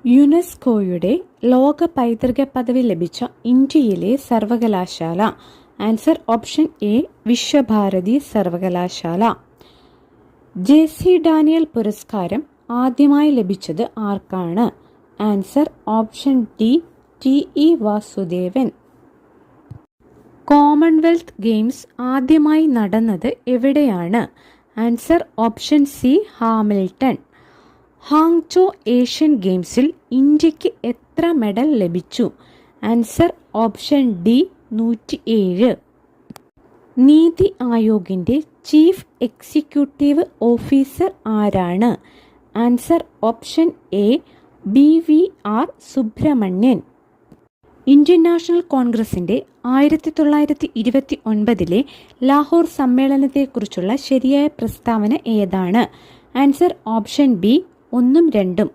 യുനെസ്കോയുടെ ലോക പൈതൃക പദവി ലഭിച്ച ഇന്ത്യയിലെ സർവകലാശാല. ആൻസർ ഓപ്ഷൻ എ വിശ്വഭാരതി സർവകലാശാല. ജെ.സി. ഡാനിയൽ പുരസ്കാരം ആദ്യമായി ലഭിച്ചത് ആർക്കാണ്? Answer option D T E. Vasudevan. Commonwealth Games ആദ്യമായി നടന്നത് എവിടെയാണ്? Answer option C Hamilton. Hangzhou Asian ഗെയിംസിൽ ഇന്ത്യക്ക് എത്ര മെഡൽ ലഭിച്ചു? Answer option D 107. നീതി ആയോഗിന്റെ ചീഫ് എക്സിക്യൂട്ടീവ് ഓഫീസർ ആരാണ്? Answer option A BVR Subrahmanyan. Indian national കോൺഗ്രസിന്റെ 1929 ലാഹോർ സമ്മേളനത്തെക്കുറിച്ചുള്ള ശരിയായ പ്രസ്താവന ഏതാണ്? ആൻസർ ഓപ്ഷൻ ബി 1ഉം 2ഉം.